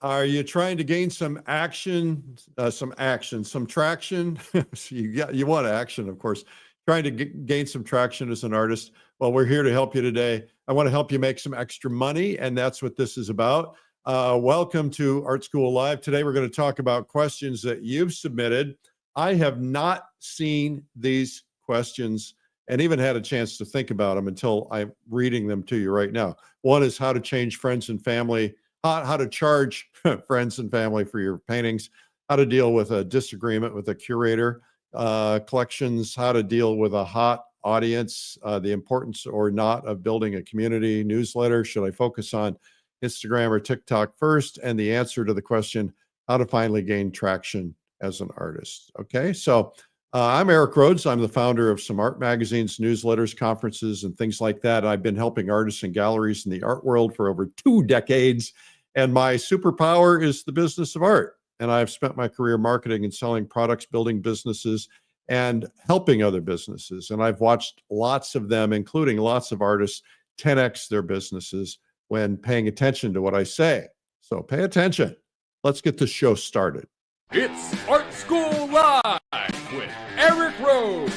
Are you trying to gain some action, some traction? So you want action, of course. Trying to gain some traction as an artist. Well, we're here to help you today. I want to help you make some extra money, and that's what this is about. Welcome to Art School Live. Today, we're going to talk about questions that you've submitted. I have not seen these questions and even had a chance to think about them until I'm reading them to you right now. One is how to change friends and family, how to charge friends and family for your paintings, how to deal with a disagreement with a curator, collections, how to deal with a hot audience, the importance or not of building a community newsletter. Should I focus on Instagram or TikTok first? And the answer to the question, how to finally gain traction as an artist. Okay, so I'm Eric Rhoads. I'm the founder of some art magazines, newsletters, conferences, and things like that. I've been helping artists and galleries in the art world for over 2 decades. And my superpower is the business of art. And I've spent my career marketing and selling products, building businesses, and helping other businesses. And I've watched lots of them, including lots of artists, 10x their businesses when paying attention to what I say. So pay attention. Let's get the show started. It's Art School Live with Eric Rhoads.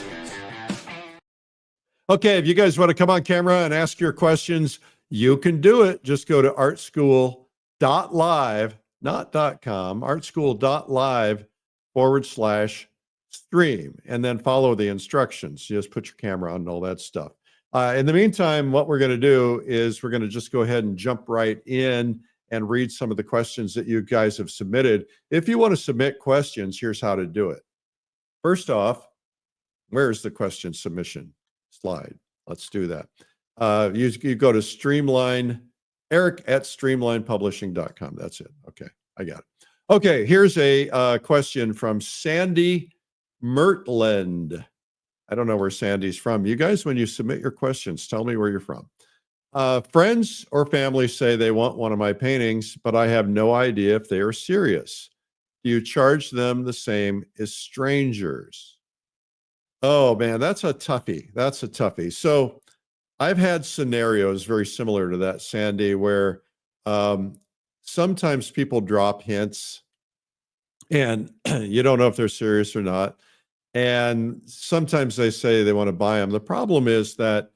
Okay, if you guys want to come on camera and ask your questions, you can do it. Just go to artschool.live, not .com, artschool.live/stream, and then follow the instructions. You just put your camera on and all that stuff. In the meantime, what we're going to do is we're going to just go ahead and jump right in and read some of the questions that you guys have submitted. If you want to submit questions, here's how to do it. First off, where's the question submission slide? Let's do that. You go to Streamline, Eric at streamlinepublishing.com. That's it. Okay, I got it. Okay, here's a question from Sandy Mertland. I don't know where Sandy's from. You guys, when you submit your questions, tell me where you're from. Friends or family say they want one of my paintings, but I have no idea if they are serious. Do you charge them the same as strangers? Oh man, that's a toughie. That's a toughie. So I've had scenarios very similar to that, Sandy, where sometimes people drop hints and you don't know if they're serious or not. And sometimes they say they want to buy them. The problem is that,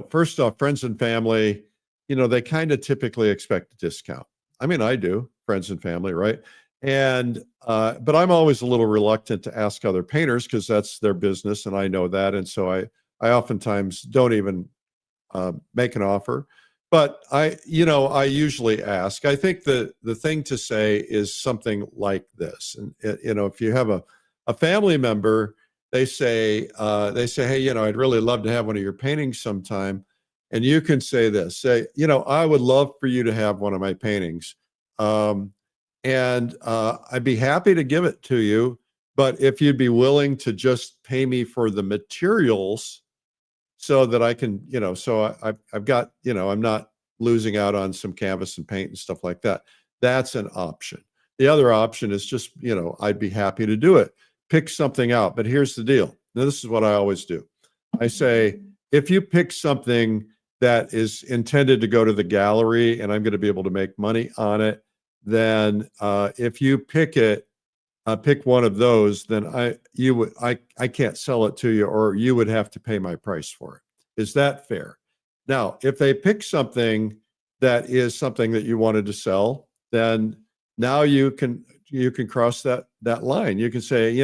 first off, friends and family, they kind of typically expect a discount. I mean, I do, friends and family, right? And, but I'm always a little reluctant to ask other painters because that's their business and I know that. And so I oftentimes don't even make an offer, but I usually ask. I think the thing to say is something like this. And, if you have a family member, they say, hey, I'd really love to have one of your paintings sometime. And you can say this, I would love for you to have one of my paintings. And I'd be happy to give it to you. But if you'd be willing to just pay me for the materials so that I can, so I've got, I'm not losing out on some canvas and paint and stuff like that. That's an option. The other option is just, I'd be happy to do it. Pick something out. But here's the deal. Now, this is what I always do. I say, if you pick something that is intended to go to the gallery and I'm going to be able to make money on it, then if you pick one of those, then I can't sell it to you, or you would have to pay my price for it. Is that fair? Now, if they pick something that is something that you wanted to sell, then now you can cross that line. You can say,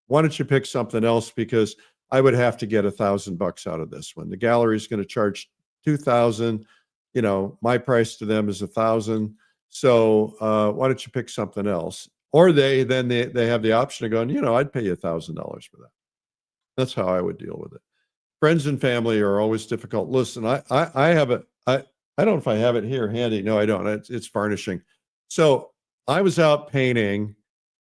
why don't you pick something else, because I would have to get $1,000 out of this one. The gallery is going to charge $2,000. My price to them is $1,000. So why don't you pick something else? Or they have the option of going, I'd pay you $1,000 for that. That's how I would deal with it. Friends and family are always difficult. Listen, I have it. I don't know if I have it here handy. No, I don't. It's varnishing. So I was out painting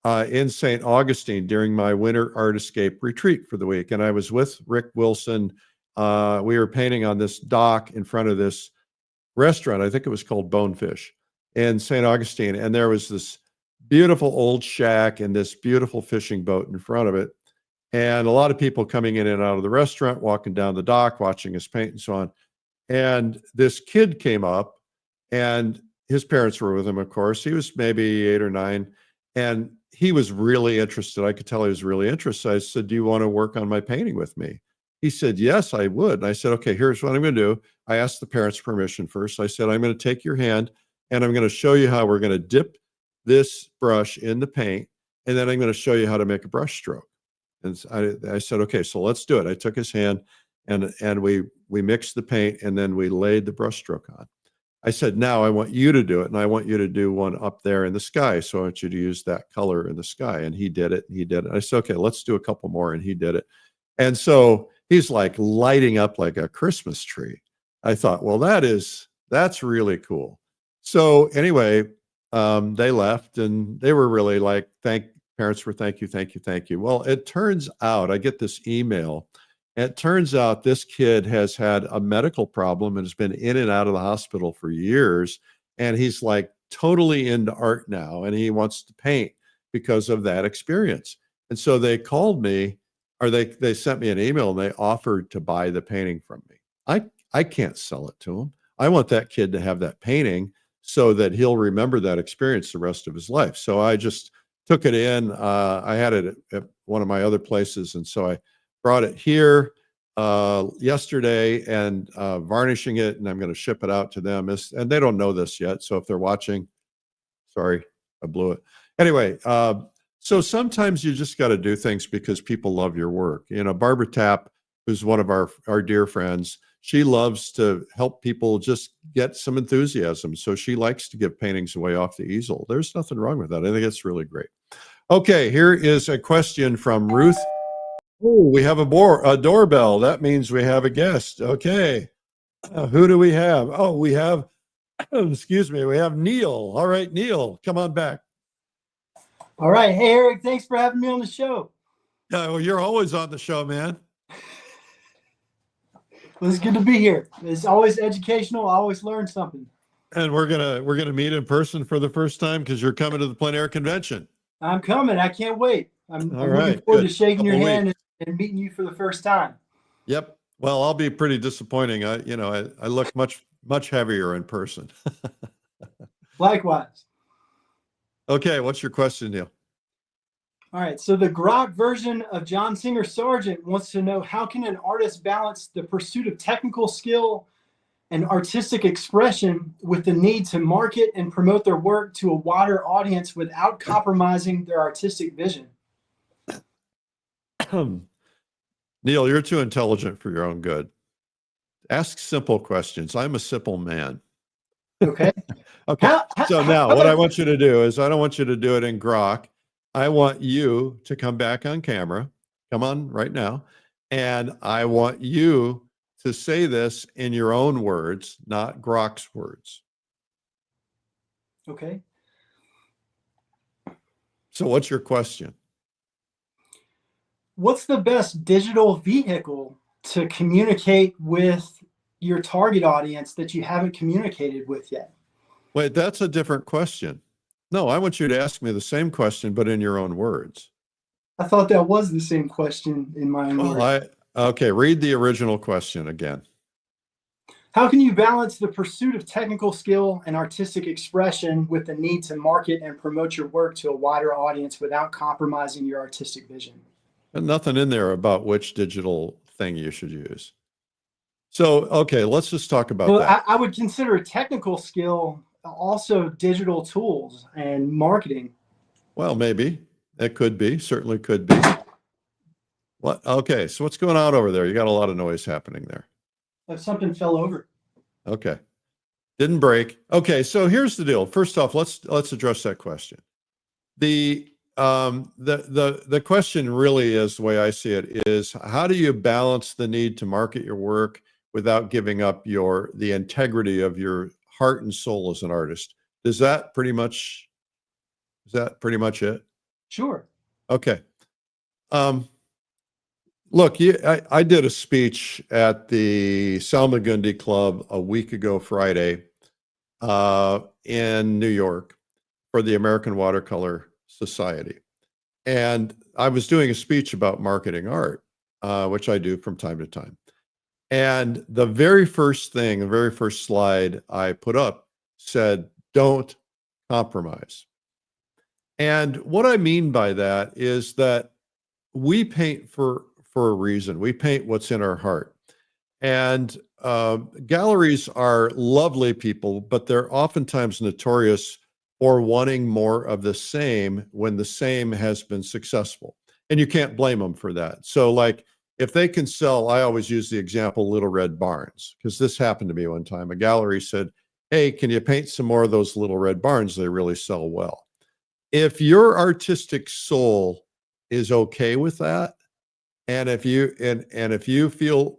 in St. Augustine during my winter art escape retreat for the week. And I was with Rick Wilson. We were painting on this dock in front of this restaurant. I think it was called Bonefish in St. Augustine. And there was this beautiful old shack and this beautiful fishing boat in front of it. And a lot of people coming in and out of the restaurant, walking down the dock, watching us paint and so on. And this kid came up, and his parents were with him, of course. He was maybe 8 or 9, and he was really interested. I could tell he was really interested. I said, "Do you want to work on my painting with me?" He said, "Yes, I would." And I said, "Okay, here's what I'm going to do." I asked the parents' permission first. I said, "I'm going to take your hand and I'm going to show you how we're going to dip this brush in the paint, and then I'm going to show you how to make a brush stroke." And I said, "Okay, so let's do it." I took his hand and we mixed the paint, and then we laid the brush stroke on. I said, "Now I want you to do it, and I want you to do one up there in the sky. So I want you to use that color in the sky." And he did it, and he did it. I said, "Okay, let's do a couple more," and he did it. And so he's like lighting up like a Christmas tree. I thought, well, that's really cool. So anyway, they left, and they were really like, parents were, "Thank you, thank you, thank you." Well, it turns out I get this email. It turns out this kid has had a medical problem and has been in and out of the hospital for years. And he's like totally into art now, and he wants to paint because of that experience. And so they called me, or they sent me an email, and they offered to buy the painting from me. I can't sell it to him. I want that kid to have that painting so that he'll remember that experience the rest of his life. So I just took it in. I had it at one of my other places, and so I brought it here yesterday and varnishing it, and I'm going to ship it out to them. And they don't know this yet, so if they're watching, sorry, I blew it. Anyway, so sometimes you just got to do things because people love your work. You know, Barbara Tapp, who's one of our dear friends, she loves to help people just get some enthusiasm. So she likes to give paintings away off the easel. There's nothing wrong with that. I think it's really great. Okay, here is a question from Ruth. Oh, we have a doorbell. That means we have a guest. Okay. Who do we have? Oh, we have, excuse me, we have Neil. All right, Neil, come on back. All right. Hey, Eric, thanks for having me on the show. Yeah, well, you're always on the show, man. Well, it's good to be here. It's always educational. I always learn something. And we're gonna meet in person for the first time because you're coming to the plein air convention. I'm coming. I can't wait. I'm All right, looking forward good. to shaking your Couple hand and meeting you for the first time. Yep. Well, I'll be pretty disappointing. I look much heavier in person. Likewise. Okay, what's your question, Neil? All right. So the grok version of John Singer Sargent wants to know, how can an artist balance the pursuit of technical skill and artistic expression with the need to market and promote their work to a wider audience without compromising their artistic vision? Neil, you're too intelligent for your own good. Ask simple questions. I'm a simple man. Okay. Okay. So now what I want you to do is, I don't want you to do it in grok. I want you to come back on camera. Come on right now. And I want you to say this in your own words, not grok's words. Okay. So what's your question? What's the best digital vehicle to communicate with your target audience that you haven't communicated with yet? Wait, that's a different question. No, I want you to ask me the same question, but in your own words. I thought that was the same question in my own words. Okay, read the original question again. How can you balance the pursuit of technical skill and artistic expression with the need to market and promote your work to a wider audience without compromising your artistic vision? And nothing in there about which digital thing you should use. So, okay, let's just talk about that. I would consider technical skill also digital tools and marketing. Well, maybe. It could be, certainly could be. What? Okay, so what's going on over there? You got a lot of noise happening there. If something fell over. Okay. Didn't break. Okay, so here's the deal. First off, let's address that question. The question really is, the way I see it, is how do you balance the need to market your work without giving up the integrity of your heart and soul as an artist? Is that pretty much it? Sure. Okay. Look, I did a speech at the Salmagundi Club a week ago Friday in New York for the American Watercolor Society. And I was doing a speech about marketing art, which I do from time to time. And the very first slide I put up said, don't compromise. And what I mean by that is that we paint for a reason. We paint what's in our heart. And galleries are lovely people, but they're oftentimes notorious for wanting more of the same when the same has been successful. And you can't blame them for that. So like if they can sell, I always use the example Little Red Barns, because this happened to me one time. A gallery said, hey, can you paint some more of those Little Red Barns? They really sell well. If your artistic soul is okay with that, and if you feel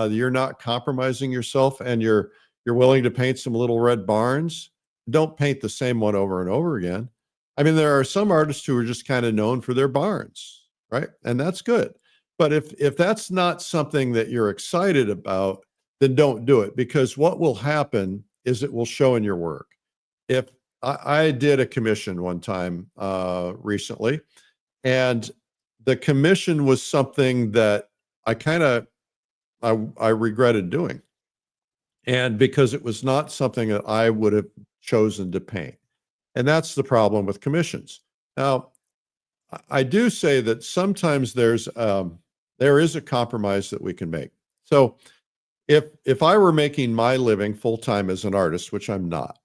you're not compromising yourself and you're willing to paint some Little Red Barns, don't paint the same one over and over again. I mean, there are some artists who are just kind of known for their barns, right? And that's good. But if that's not something that you're excited about, then don't do it, because what will happen is it will show in your work. If I did a commission one time recently, and the commission was something that I regretted doing. And because it was not something that I would have chosen to paint. And that's the problem with commissions. Now, I do say that sometimes there is a compromise that we can make. So if I were making my living full-time as an artist, which I'm not,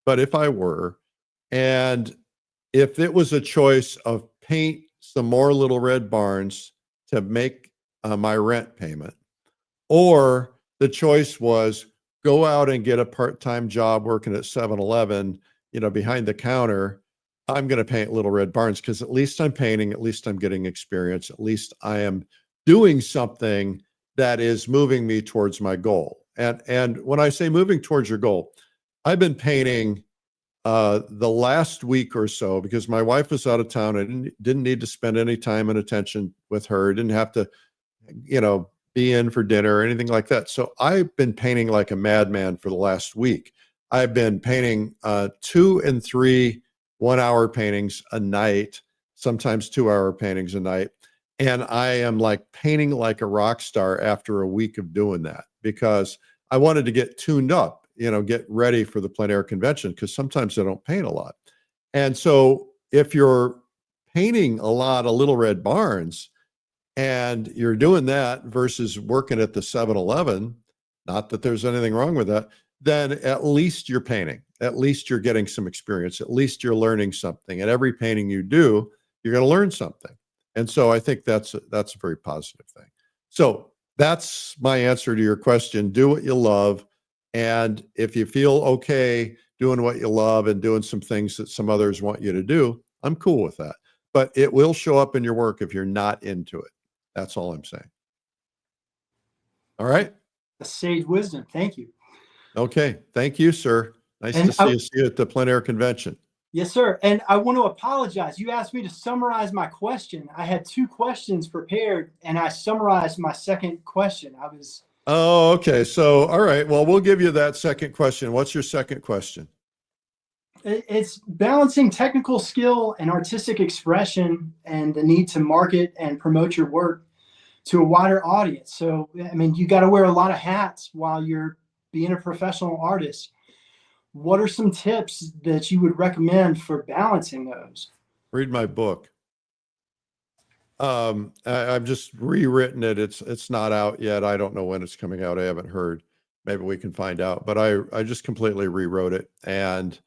but if I were, and if it was a choice of paint some more Little Red Barns to make my rent payment, or the choice was go out and get a part-time job working at 7-Eleven, behind the counter, I'm going to paint Little Red Barns, because at least I'm painting, at least I'm getting experience, at least I am doing something that is moving me towards my goal. And when I say moving towards your goal, I've been painting the last week or so, because my wife was out of town. I didn't need to spend any time and attention with her. Didn't have to, be in for dinner or anything like that. So I've been painting like a madman for the last week. I've been painting 2 and 3 1-hour paintings a night, sometimes 2-hour paintings a night. And I am like painting like a rock star after a week of doing that, because I wanted to get tuned up, get ready for the plein air convention, because sometimes I don't paint a lot. And so if you're painting a lot of Little Red Barns and you're doing that versus working at the 7-Eleven, not that there's anything wrong with that, then at least you're painting. At least you're getting some experience. At least you're learning something. And every painting you do, you're going to learn something. And so I think that's a very positive thing. So that's my answer to your question. Do what you love. And if you feel okay doing what you love and doing some things that some others want you to do, I'm cool with that. But it will show up in your work if you're not into it. That's all I'm saying. All right. A sage wisdom. Thank you. Okay. Thank you, sir. Nice to see you at the plein air convention. Yes, sir. And I want to apologize. You asked me to summarize my question. I had 2 questions prepared, and I summarized my second question. Oh, okay. So, all right. Well, we'll give you that second question. What's your second question? It's balancing technical skill and artistic expression and the need to market and promote your work to a wider audience. So, I mean, you got to wear a lot of hats while you're being a professional artist. What are some tips that you would recommend for balancing those? Read my book. I've just rewritten it. It's not out yet. I don't know when it's coming out. I haven't heard. Maybe we can find out. But I just completely rewrote it. And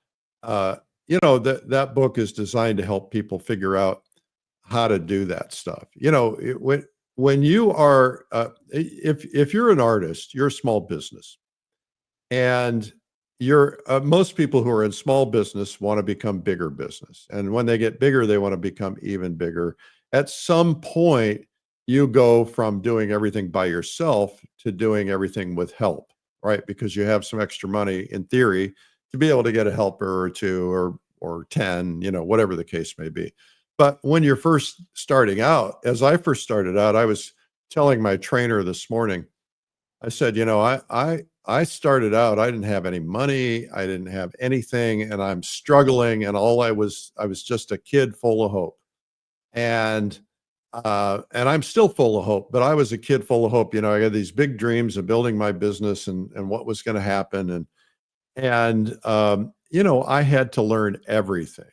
that book is designed to help people figure out how to do that stuff. When you are, if you're an artist, you're a small business, and most people who are in small business want to become bigger business. And when they get bigger, they want to become even bigger. At some point, you go from doing everything by yourself to doing everything with help, right? Because you have some extra money in theory to be able to get a helper or 2 or 10, whatever the case may be. But when you're first starting out, as I first started out, I was telling my trainer this morning, I said, I started out, I didn't have any money, I didn't have anything, and I'm struggling, and I was just a kid full of hope. And I'm still full of hope, but I was a kid full of hope. I had these big dreams of building my business and what was going to happen. And you know, I had to learn everything.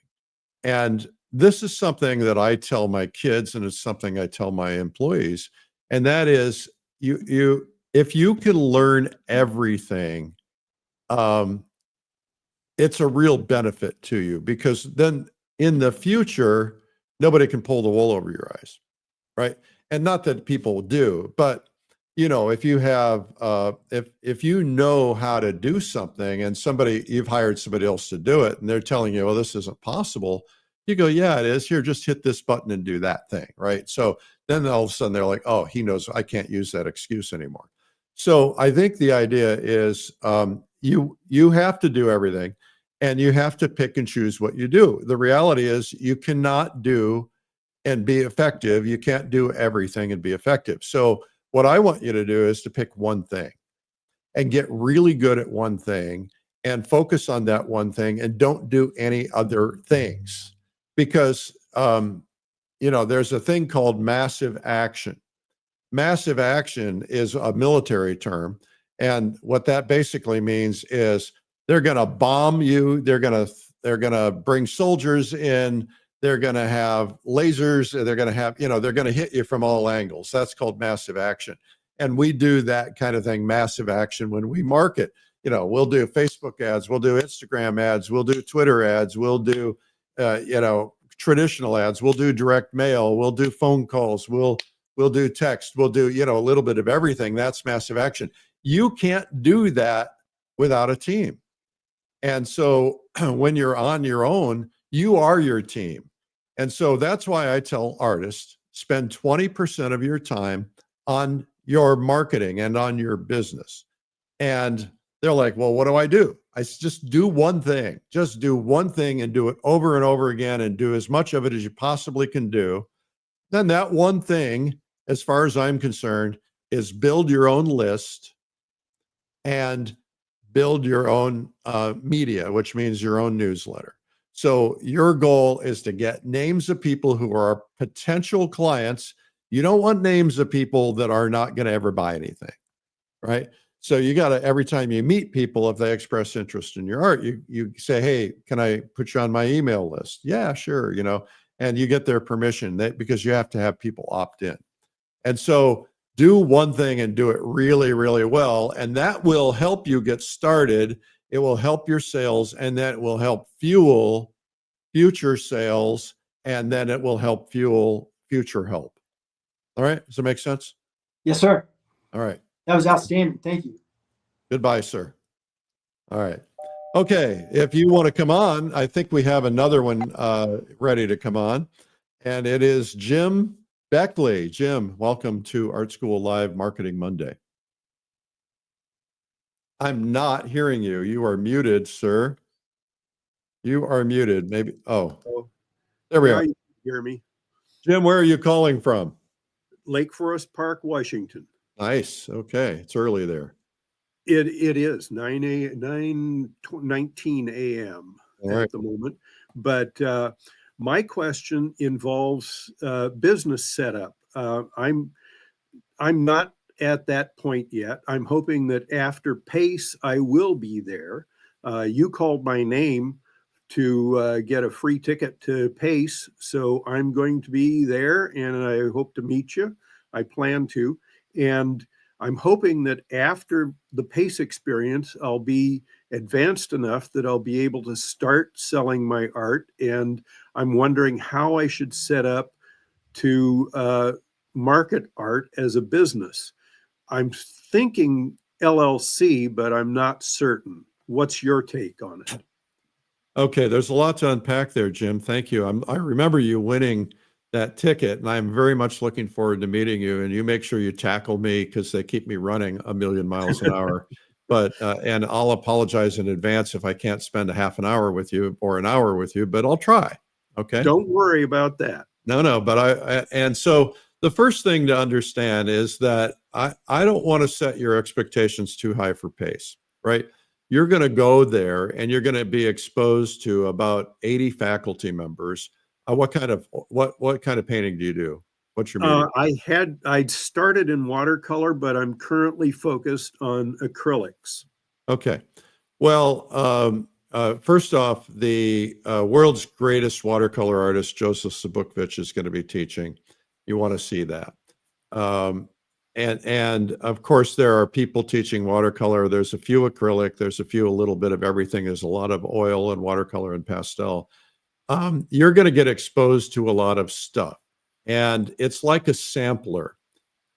And this is something that I tell my kids, and it's something I tell my employees, and that is if you can learn everything, um, it's a real benefit to you, because then in the future, nobody can pull the wool over your eyes, right? And not that people do, but you know, if you have, if you know how to do something and you've hired somebody else to do it and they're telling you, well, this isn't possible. You go, yeah, it is. Here, just hit this button and do that thing, right? So then all of a sudden they're like, oh, he knows, I can't use that excuse anymore. So I think the idea is you have to do everything, and you have to pick and choose what you do. The reality is you cannot do and be effective. You can't do everything and be effective. So what I want you to do is to pick one thing and get really good at one thing and focus on that one thing, and don't do any other things, because you know, there's a thing called massive action. Massive action is a military term, and what that basically means is they're going to bomb you, they're going to bring soldiers in, they're going to have lasers, they're going to have, you know, they're going to hit you from all angles. That's called massive action. And we do that kind of thing, massive action, when we market. You know, we'll do Facebook ads, we'll do Instagram ads, we'll do Twitter ads, we'll do you know, traditional ads, we'll do direct mail, we'll do phone calls, we'll do text, we'll do, you know, a little bit of everything. That's massive action. You can't do that without a team. And so when you're on your own, you are your team. And so that's why I tell artists, spend 20% of your time on your marketing and on your business. And they're like, well, what do I do? I just do one thing. Just do one thing and do it over and over again, and do as much of it as you possibly can do. Then that one thing, as far as I'm concerned, is build your own list and build your own media, which means your own newsletter. So your goal is to get names of people who are potential clients. You don't want names of people that are not going to ever buy anything, right? So you got to, every time you meet people, if they express interest in your art, you say, hey, can I put you on my email list? Yeah, sure. You know, and you get their permission, because you have to have people opt in. And so do one thing and do it really, really well. And that will help you get started. It will help your sales, and then it will help fuel future sales, and then it will help fuel future help. All right. Does that make sense? Yes, sir. All right. That was outstanding. Thank you. Goodbye, sir. All right. Okay. If you want to come on, I think we have another one ready to come on, and it is Jim Beckley. Jim, welcome to Art School Live Marketing Monday. I'm not hearing you. You are muted, sir. You are muted. Maybe. Oh, there we are. You hear me? Jim, where are you calling from? Lake Forest Park, Washington. Nice. Okay. It's early there. It is 9:19 a.m. at the moment. But my question involves business setup. I'm not at that point yet. I'm hoping that after PACE, I will be there. You called my name to get a free ticket to PACE, so I'm going to be there, and I hope to meet you. I plan to. And I'm hoping that after the PACE experience, I'll be advanced enough that I'll be able to start selling my art. And I'm wondering how I should set up to market art as a business. I'm thinking LLC, but I'm not certain. What's your take on it? Okay, there's a lot to unpack there, Jim. Thank you. I remember you winning that ticket, and I'm very much looking forward to meeting you. And you make sure you tackle me, because they keep me running a million miles an hour. But and I'll apologize in advance if I can't spend a half an hour with you or an hour with you, but I'll try. Okay. Don't worry about that. No, but and so the first thing to understand is that I don't want to set your expectations too high for PACE, right? You're going to go there and you're going to be exposed to about 80 faculty members. What kind of painting do you do? What's your medium? I'd started in watercolor, but I'm currently focused on acrylics. Okay. Well, First off, the world's greatest watercolor artist, 𝗬𝗏𝗃𝗏𝗃, is going to be teaching. You want to see that. And of course, there are people teaching watercolor. There's a few acrylic. There's a few, a little bit of everything. There's a lot of oil and watercolor and pastel. You're going to get exposed to a lot of stuff. And it's like a sampler,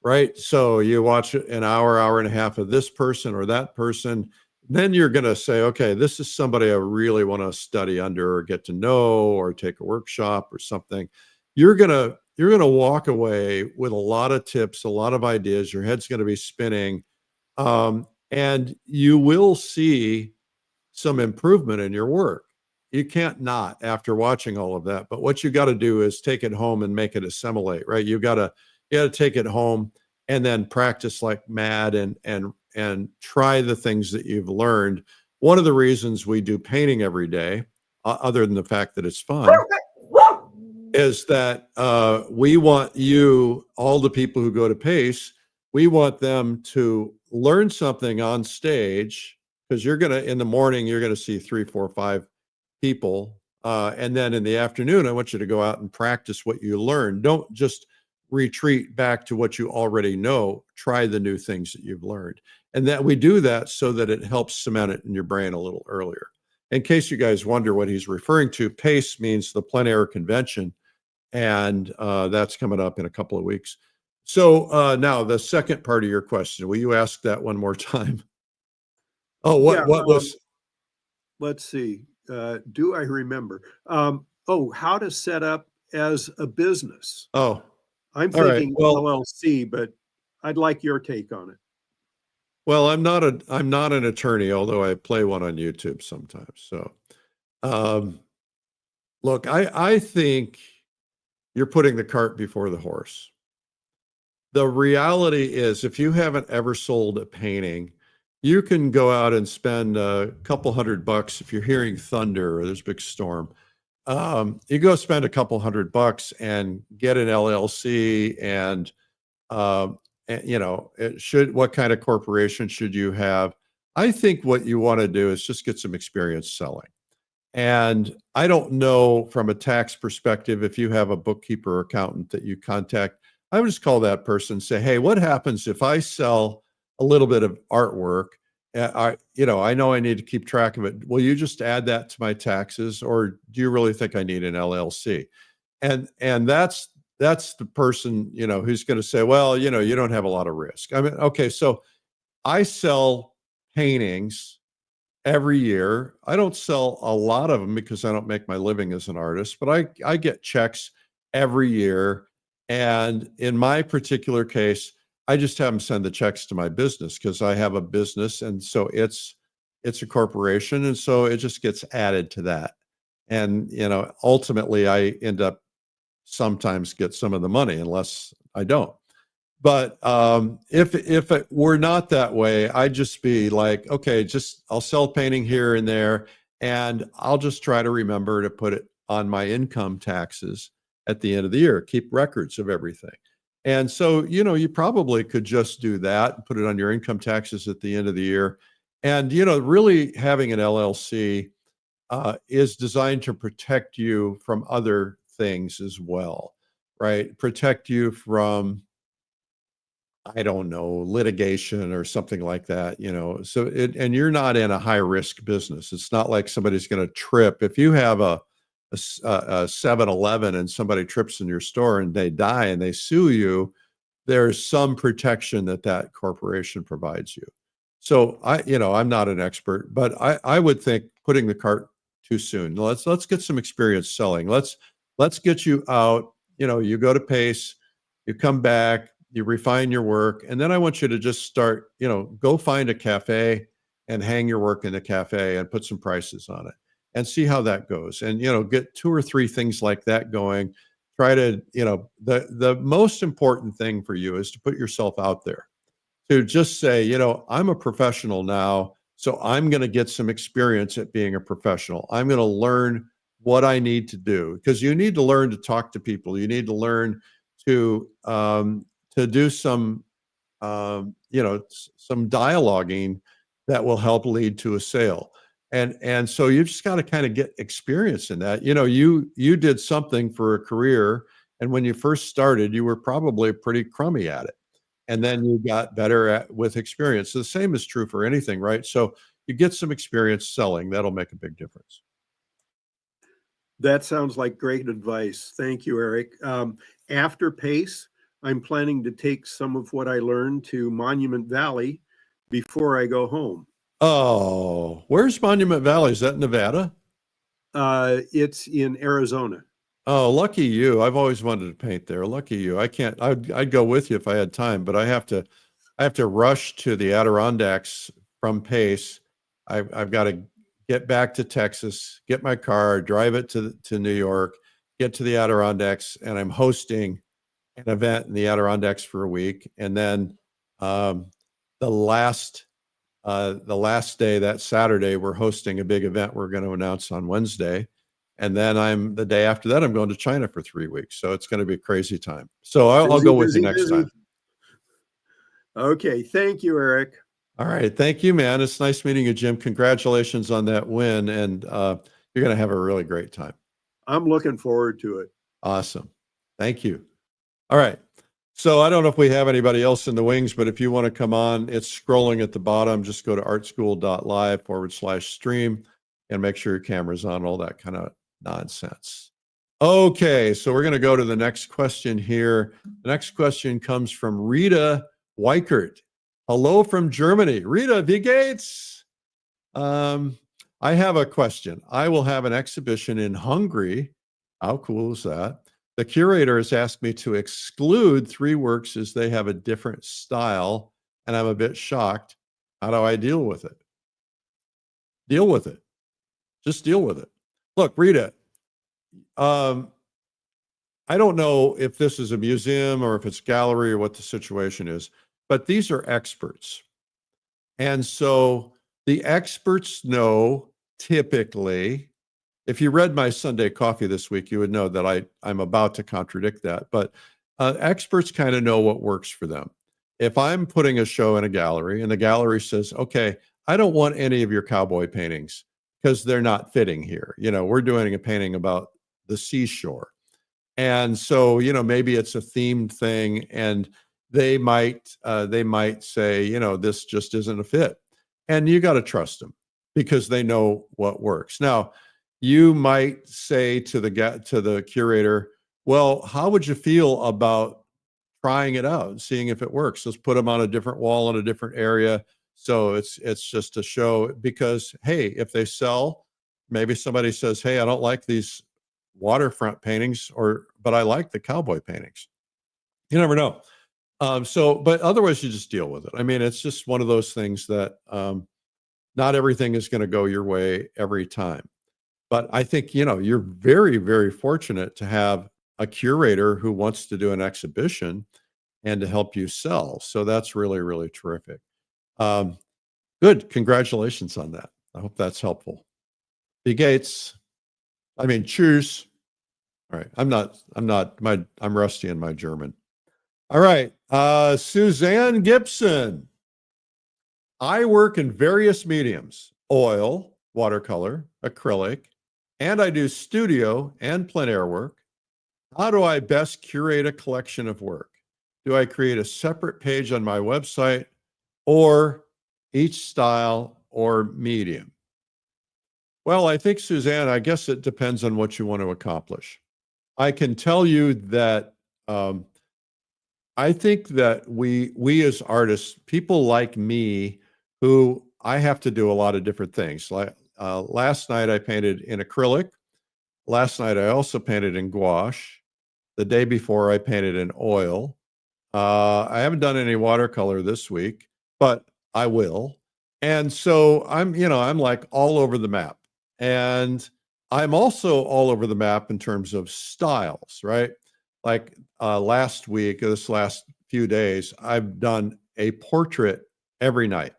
right? So you watch an hour, hour and a half of this person or that person. Then you're going to say, okay, this is somebody I really want to study under or get to know or take a workshop or something. You're going to walk away with a lot of tips, a lot of ideas. Your head's going to be spinning. And you will see some improvement in your work. You can't not after watching all of that. But what you got to do is take it home and make it assimilate, right? You got to take it home and then practice like mad and try the things that you've learned. One of the reasons we do painting every day, other than the fact that it's fun, is that we want you, all the people who go to PACE, we want them to learn something on stage, because you're going to, in the morning, you're going to see 3, 4, 5 people. And then in the afternoon, I want you to go out and practice what you learned. Don't just retreat back to what you already know. Try the new things that you've learned. And that we do that so that it helps cement it in your brain a little earlier. In case you guys wonder what he's referring to, PACE means the Plein Air Convention. And that's coming up in a couple of weeks. So now the second part of your question, will you ask that one more time? Oh, what was? Let's see. Do I remember? How to set up as a business. Oh, I'm thinking LLC, but I'd like your take on it. Well, I'm not an attorney, although I play one on YouTube sometimes. So, look, I think you're putting the cart before the horse. The reality is, if you haven't ever sold a painting, you can go out and spend a couple $100 if you're hearing thunder or there's a big storm. You go spend a couple $100 and get an LLC, and you know, what kind of corporation should you have? I think what you want to do is just get some experience selling. And I don't know from a tax perspective, if you have a bookkeeper or accountant that you contact, I would just call that person and say, hey, what happens if I sell a little bit of artwork? I know I need to keep track of it. Will you just add that to my taxes, or do you really think I need an LLC? And that's the person, who's going to say, well, you don't have a lot of risk. I mean, okay, so I sell paintings every year. I don't sell a lot of them because I don't make my living as an artist, but I get checks every year. And in my particular case, I just have them send the checks to my business because I have a business. And so it's a corporation. And so it just gets added to that. And, ultimately I end up sometimes get some of the money unless I don't. But if it were not that way, I'd just be like, okay, I'll sell painting here and there, and I'll just try to remember to put it on my income taxes at the end of the year, keep records of everything. And so, you probably could just do that and put it on your income taxes at the end of the year. And, really having an LLC is designed to protect you from other things as well, right? Protect you from, I don't know, litigation or something like that, So and you're not in a high risk business. It's not like somebody's going to trip. If you have a 7-Eleven and somebody trips in your store and they die and they sue you, there's some protection that corporation provides you. So I'm not an expert, but I would think putting the cart too soon. Let's get some experience selling. Let's get you out. You go to PACE, you come back, you refine your work, and then I want you to just start. Go find a cafe and hang your work in the cafe and put some prices on it and see how that goes. And get 2 or 3 things like that going. Try to the most important thing for you is to put yourself out there. To just say, I'm a professional now, so I'm going to get some experience at being a professional. I'm going to learn what I need to do, because you need to learn to talk to people. You need to learn to do some, some dialoguing that will help lead to a sale. And so you just got to kind of get experience in that. You did something for a career, and when you first started, you were probably pretty crummy at it. And then you got better with experience. So the same is true for anything, right? So you get some experience selling, that'll make a big difference. That sounds like great advice. Thank you, Eric. After PACE, I'm planning to take some of what I learned to Monument Valley before I go home. Oh, where's Monument Valley? Is that Nevada? It's in Arizona. Oh, lucky you. I've always wanted to paint there. Lucky you. I can't, I'd go with you if I had time, but I have to rush to the Adirondacks from Pace. I've got to get back to Texas, get my car, drive it to New York, get to the Adirondacks, and I'm hosting an event in the Adirondacks for a week. And then the last day, that Saturday, we're hosting a big event we're going to announce on Wednesday. And then the day after that, I'm going to China for 3 weeks. So it's going to be a crazy time. So I'll go with you next time. Okay. Thank you, Eric. All right. Thank you, man. It's nice meeting you, Jim. Congratulations on that win. And you're going to have a really great time. I'm looking forward to it. Awesome. Thank you. All right. So I don't know if we have anybody else in the wings, but if you want to come on, it's scrolling at the bottom. Just go to artschool.live/stream and make sure your camera's on, all that kind of nonsense. Okay, so we're going to go to the next question here. The next question comes from Rita Weichert. Hello from Germany. Rita, wie geht's? I have a question. I will have an exhibition in Hungary. How cool is that? The curator has asked me to exclude 3 works as they have a different style, and I'm a bit shocked. How do I deal with it? Deal with it. Just deal with it. Look, Rita, I don't know if this is a museum or if it's a gallery or what the situation is, but these are experts. And so the experts know typically, if you read my Sunday Coffee this week, you would know that I'm about to contradict that, but experts kind of know what works for them. If I'm putting a show in a gallery and the gallery says, okay, I don't want any of your cowboy paintings because they're not fitting here. We're doing a painting about the seashore. And so, maybe it's a themed thing and they might say, this just isn't a fit. And you got to trust them because they know what works. Now, you might say to the curator, well, how would you feel about trying it out and seeing if it works? Let's put them on a different wall in a different area. So it's just a show because, hey, if they sell, maybe somebody says, hey, I don't like these waterfront paintings, but I like the cowboy paintings. You never know. But otherwise you just deal with it. I mean, it's just one of those things that not everything is going to go your way every time. But I think, you're very, very fortunate to have a curator who wants to do an exhibition and to help you sell. So that's really, really terrific. Good. Congratulations on that. I hope that's helpful. Wie geht's? Tschüss. All right. I'm rusty in my German. All right. Suzanne Gibson. I work in various mediums, oil, watercolor, acrylic, and I do studio and plein air work. How do I best curate a collection of work? Do I create a separate page on my website or each style or medium? Well, I think, Suzanne, I guess it depends on what you want to accomplish. I can tell you that I think that we as artists, people like me, who I have to do a lot of different things. Like last night I painted in acrylic. Last night I also painted in gouache. The day before I painted in oil. I haven't done any watercolor this week, but I will. And so I'm like all over the map. And I'm also all over the map in terms of styles, right? Like last week, this last few days, I've done a portrait every night.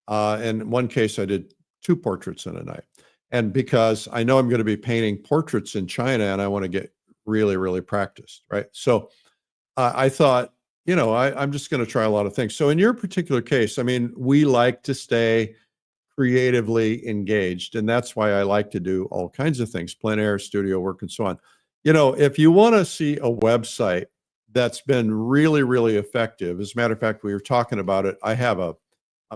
In one case, I did 2 portraits in a night. And because I know I'm going to be painting portraits in China and I want to get really, really practiced, right? So I thought, I'm just going to try a lot of things. So in your particular case, we like to stay creatively engaged. And that's why I like to do all kinds of things, plein air, studio work, and so on. You know, if you want to see a website that's been really, really effective, as a matter of fact, we were talking about it. I have a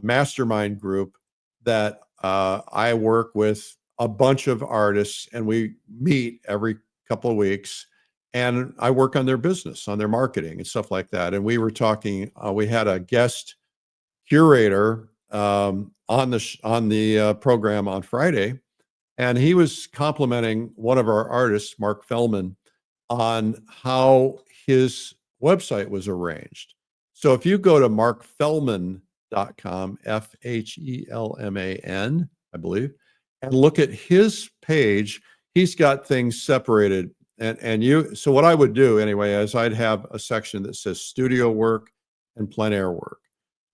mastermind group that I work with a bunch of artists, and we meet every couple of weeks, and I work on their business, on their marketing and stuff like that. And we were talking, we had a guest curator on the program on Friday, and he was complimenting one of our artists, Mark Feldman, on how his website was arranged. So if you go to markfeldman.com, FHELMAN, I believe, and look at his page, he's got things separated. So what I would do anyway is I'd have a section that says studio work and plein air work.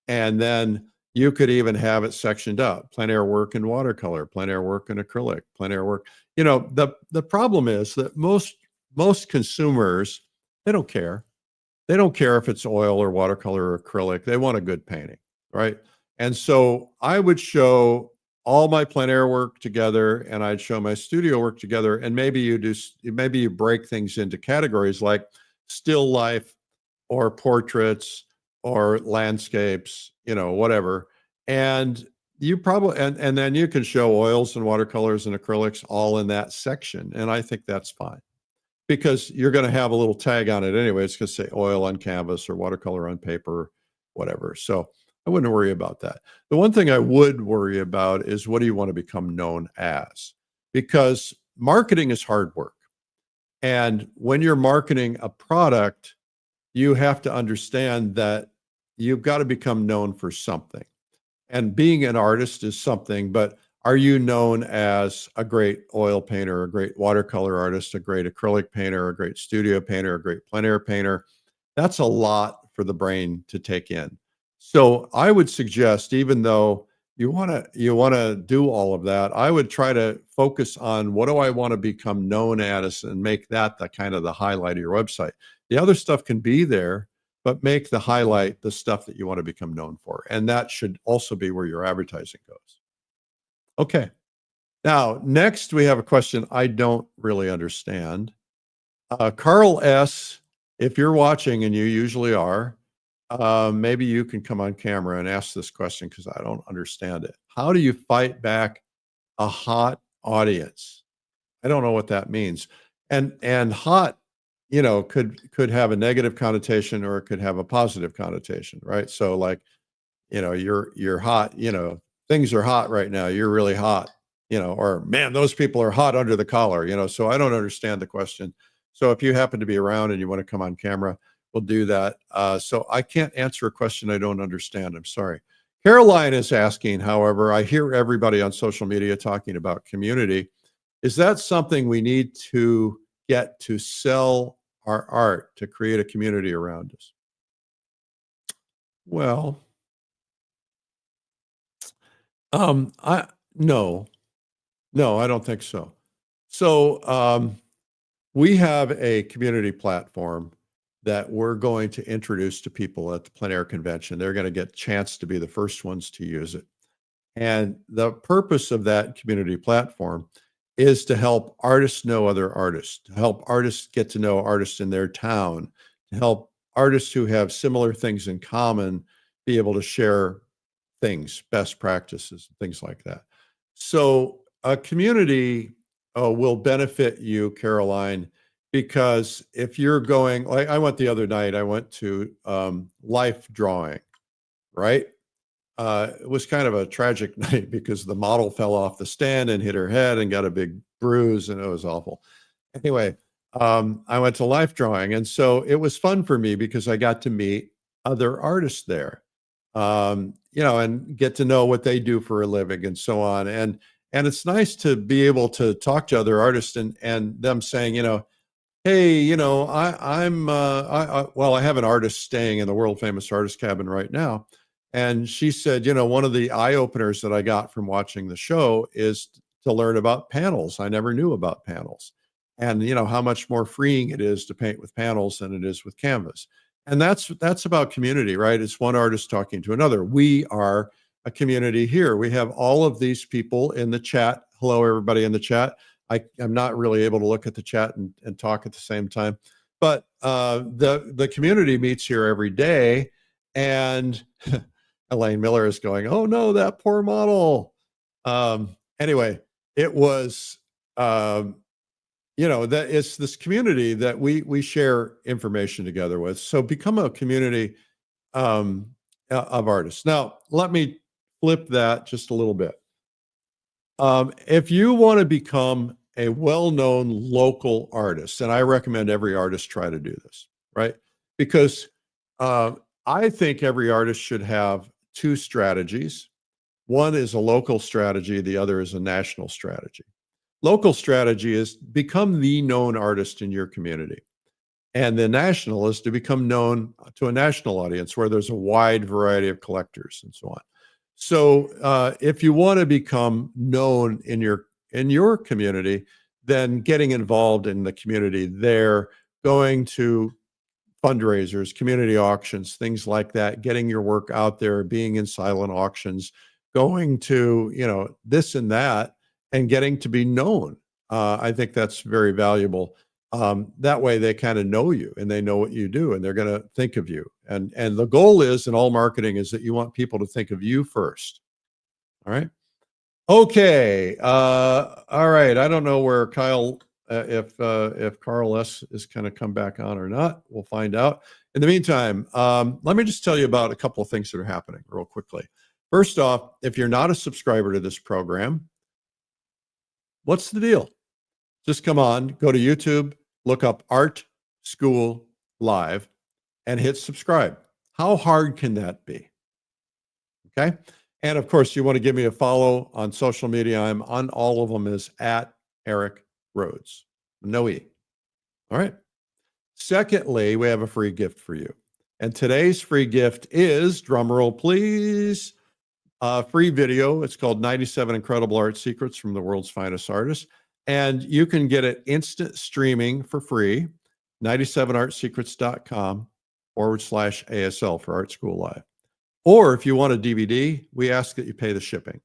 And then you could even have it sectioned up: plein air work in watercolor, plein air work in acrylic, plein air work. You know, the problem is that most consumers, they don't care. They don't care if it's oil or watercolor or acrylic. They want a good painting, right? And so I would show all my plein air work together, and I'd show my studio work together. And maybe you break things into categories like still life or portraits or landscapes, you know, whatever. And you probably, and then you can show oils and watercolors and acrylics all in that section. And I think that's fine, because you're going to have a little tag on it anyway. It's going to say oil on canvas or watercolor on paper, whatever. So I wouldn't worry about that. The one thing I would worry about is, what do you want to become known as? Because marketing is hard work. And when you're marketing a product, you have to understand that you've got to become known for something. And being an artist is something, but are you known as a great oil painter, a great watercolor artist, a great acrylic painter, a great studio painter, a great plein air painter? That's a lot for the brain to take in. So I would suggest, even though you want to do all of that, I would try to focus on, what do I want to become known as, and make that the kind of the highlight of your website. The other stuff can be there, but make the highlight the stuff that you want to become known for. And that should also be where your advertising goes. Okay. Now, next we have a question I don't really understand. Carl S., if you're watching, and you usually are, maybe you can come on camera and ask this question, because I don't understand it. How do you fight back a hot audience? I don't know what that means. And hot, you know, could have a negative connotation, or it could have a positive connotation, right? So like, you know, you're hot, you know, things are hot right now, you're really hot, you know, or man, those people are hot under the collar, you know. So I don't understand the question. So if you happen to be around and you want to come on camera, we'll do that. So I can't answer a question I don't understand. I'm sorry. Caroline is asking, however, I hear everybody on social media talking about community. Is that something we need to get to sell our art, to create a community around us? Well, no, I don't think so. So we have a community platform that we're going to introduce to people at the plein air convention. They're going to get a chance to be the first ones to use it. And the purpose of that community platform is to help artists know other artists, to help artists get to know artists in their town, to help artists who have similar things in common be able to share things, best practices, things like that. So a community will benefit you, Caroline, because if you're going, like I went the other night, I went to life drawing, right? It was kind of a tragic night, because the model fell off the stand and hit her head and got a big bruise, and it was awful. Anyway, I went to life drawing, and so it was fun for me because I got to meet other artists there, you know, and get to know what they do for a living and so on. And it's nice to be able to talk to other artists and them saying, you know, hey, you know, I have an artist staying in the world famous artist cabin right now. And she said, you know, one of the eye openers that I got from watching the show is to learn about panels. I never knew about panels, and you know, how much more freeing it is to paint with panels than it is with canvas. And that's about community, right? It's one artist talking to another. We are a community here. We have all of these people in the chat. Hello, everybody in the chat. I'm not really able to look at the chat and talk at the same time, but the community meets here every day, and Elaine Miller is going, oh no, that poor model. Anyway, it was, you know, that it's this community that we share information together with. So become a community of artists. Now, let me flip that just a little bit. If you want to become a well-known local artist, and I recommend every artist try to do this, right? Because I think every artist should have two strategies. One is a local strategy, the other is a national strategy. Local strategy is become the known artist in your community. And the national is to become known to a national audience where there's a wide variety of collectors and so on. So if you want to become known in your community, then getting involved in the community there, going to fundraisers, community auctions, things like that, getting your work out there, being in silent auctions, going to, you know, this and that, and getting to be known. I think that's very valuable. That way they kind of know you and they know what you do and they're going to think of you. And the goal is in all marketing is that you want people to think of you first. All right. Okay. All right. I don't know where Kyle, if Carl S is going to come back on or not. We'll find out. In the meantime, let me just tell you about a couple of things that are happening real quickly. First off, if you're not a subscriber to this program, what's the deal? Just come on, go to YouTube, look up Art School Live, and hit subscribe. How hard can that be? Okay. And of course, you want to give me a follow on social media. I'm on all of them as at Eric Rhoads. No E. All right. Secondly, we have a free gift for you. And today's free gift is, drum roll please, a free video. It's called 97 Incredible Art Secrets from the World's Finest Artists. And you can get it instant streaming for free, 97artsecrets.com/ASL for Art School Live. Or if you want a DVD, we ask that you pay the shipping.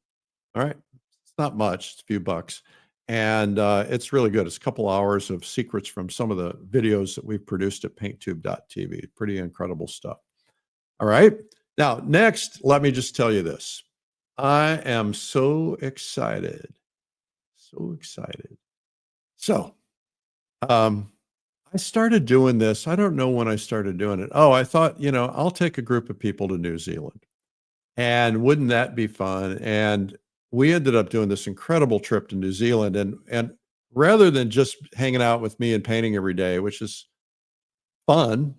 All right. It's not much, it's a few bucks. And it's really good. It's a couple hours of secrets from some of the videos that we've produced at painttube.tv. Pretty incredible stuff. All right. Now, next, let me just tell you this. I am so excited. So excited. So, I started doing this. I don't know when I started doing it. Oh, I thought, you know, I'll take a group of people to New Zealand. And wouldn't that be fun? And we ended up doing this incredible trip to New Zealand. And rather than just hanging out with me and painting every day, which is fun,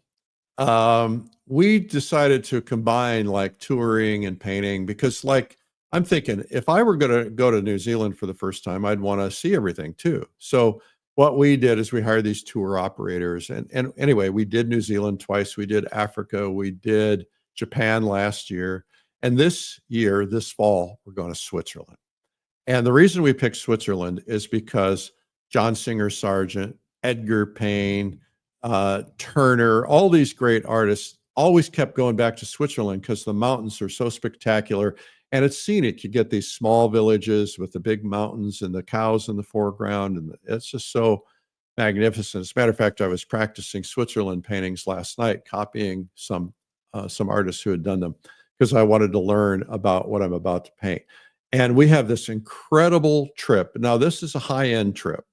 we decided to combine like touring and painting because like, I'm thinking if I were going to go to New Zealand for the first time, I'd want to see everything too. So what we did is we hired these tour operators. And anyway, we did New Zealand twice. We did Africa. We did Japan last year. And this year, this fall, we're going to Switzerland. And the reason we picked Switzerland is because John Singer Sargent, Edgar Payne, Turner, all these great artists always kept going back to Switzerland because the mountains are so spectacular. And it's scenic. You get these small villages with the big mountains and the cows in the foreground. And it's just so magnificent. As a matter of fact, I was practicing Switzerland paintings last night, copying some artists who had done them because I wanted to learn about what I'm about to paint. And we have this incredible trip. Now, this is a high-end trip.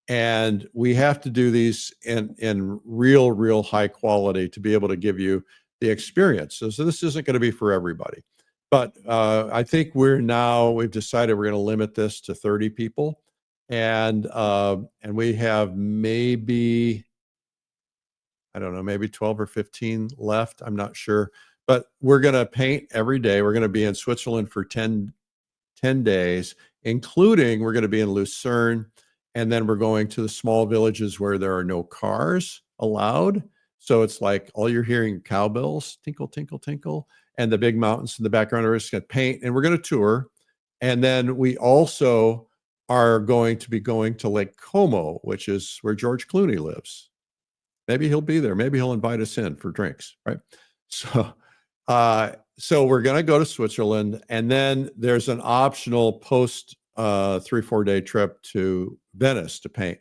And we have to do these in real high quality to be able to give you the experience. So this isn't going to be for everybody. But I think we've decided we're going to limit this to 30 people. And we have maybe, I don't know, maybe 12 or 15 left. I'm not sure. But we're going to paint every day. We're going to be in Switzerland for 10 days, including we're going to be in Lucerne. And then we're going to the small villages where there are no cars allowed. So it's like all you're hearing cowbells, tinkle, tinkle, tinkle. And the big mountains in the background are just going to paint, and we're going to tour. And then we also are going to be going to Lake Como, which is where George Clooney lives. Maybe he'll be there. Maybe he'll invite us in for drinks, right? So So we're going to go to Switzerland, and then there's an optional post 3-4 day trip to Venice to paint.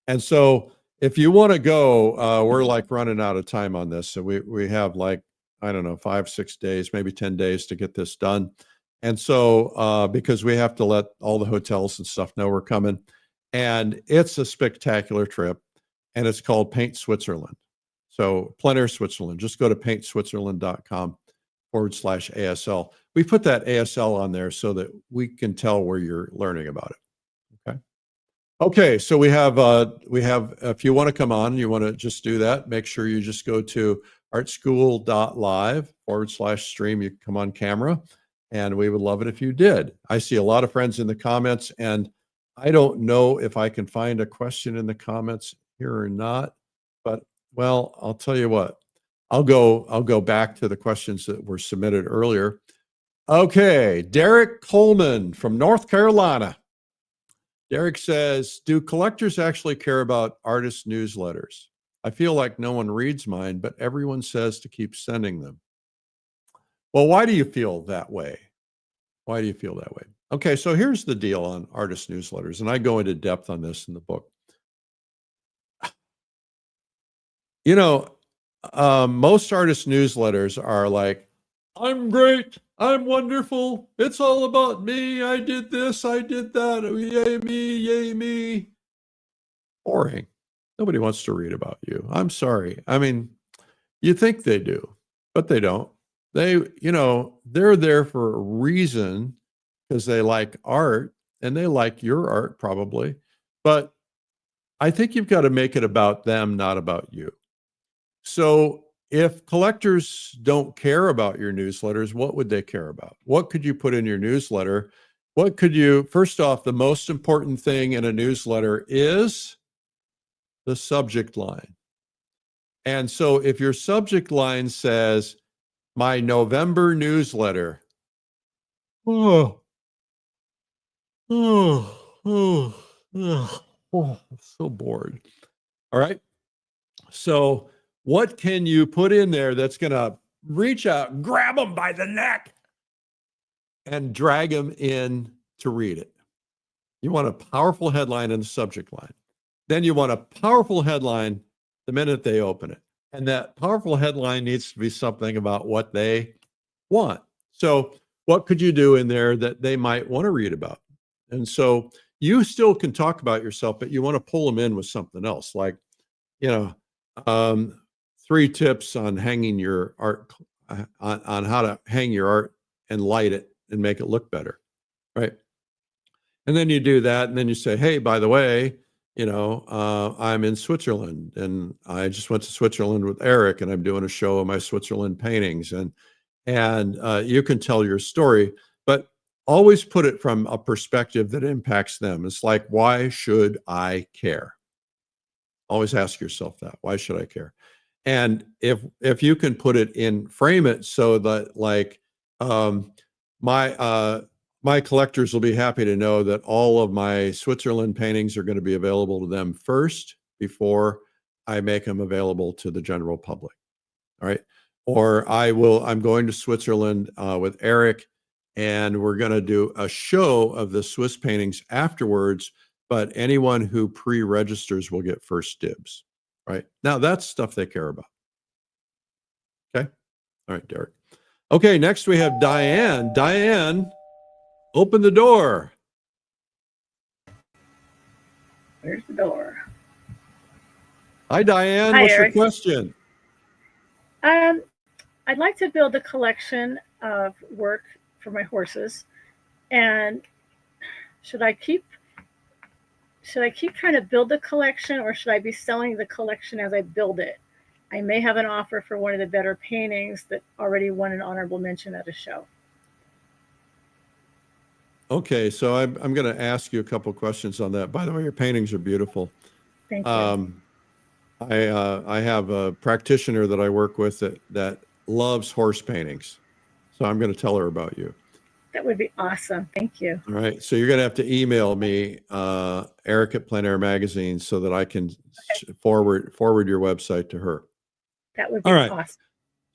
And so if you want to go, we're like running out of time on this. So we have like, I don't know, 5-6 days, maybe 10 days to get this done. And so because we have to let all the hotels and stuff know we're coming, and it's a spectacular trip, and it's called Paint Switzerland. So plein air Switzerland, just go to paintswitzerland.com/ASL. We put that ASL on there so that we can tell where you're learning about it. Okay. Okay. So we have, if you want to come on, you want to just do that, make sure you just go to artschool.live/stream. You can come on camera, and we would love it if you did. I see a lot of friends in the comments, and I don't know if I can find a question in the comments here or not, but well, I'll tell you what, I'll go back to the questions that were submitted earlier. Okay, Derek Coleman from North Carolina. Derek says, do collectors actually care about artist newsletters? I feel like no one reads mine, but everyone says to keep sending them. Well, why do you feel that way? Why do you feel that way? Okay, so here's the deal on artist newsletters, and I go into depth on this in the book. You know, most artist newsletters are like, I'm great, I'm wonderful, it's all about me, I did this, I did that, yay me, yay me. Boring. Nobody wants to read about you. I'm sorry. I mean, you think they do, but they don't. They, they're there for a reason, because they like art, and they like your art probably. But I think you've got to make it about them, not about you. So if collectors don't care about your newsletters, what would they care about? What could you put in your newsletter? First off, the most important thing in a newsletter is the subject line. And so if your subject line says, my November newsletter, I'm so bored. All right. So what can you put in there that's going to reach out, grab them by the neck, and drag them in to read it? You want a powerful headline in the subject line. Then you want a powerful headline the minute they open it. And that powerful headline needs to be something about what they want. So what could you do in there that they might want to read about? And so you still can talk about yourself, but you want to pull them in with something else, like, 3 tips on hanging your art, on how to hang your art and light it and make it look better, right? And then you do that, and then you say, hey, by the way, I'm in Switzerland, and I just went to Switzerland with Eric, and I'm doing a show of my Switzerland paintings, and you can tell your story, but always put it from a perspective that impacts them. It's like, why should I care? Always ask yourself that. Why should I care? And if you can put it in, frame it so that, like, my collectors will be happy to know that all of my Switzerland paintings are going to be available to them first before I make them available to the general public. All right. Or I'm going to Switzerland with Eric, and we're going to do a show of the Swiss paintings afterwards, but anyone who pre-registers will get first dibs. Right. Now that's stuff they care about. Okay. All right, Derek. Okay. Next we have Diane. Diane, open the door. Where's the door? Hi, Diane. Hi, what's Eric. your question? I'd like to build a collection of work for my horses, and should I keep trying to build the collection, or should I be selling the collection as I build it? I may have an offer for one of the better paintings that already won an honorable mention at a show. Okay, so I'm going to ask you a couple questions on that. By the way, your paintings are beautiful. Thank you. I have a practitioner that I work with that loves horse paintings, so I'm going to tell her about you. That would be awesome. Thank you. All right, so you're going to have to email me, Eric at Plein Air Magazine, so that I can forward your website to her. That would be All right. awesome.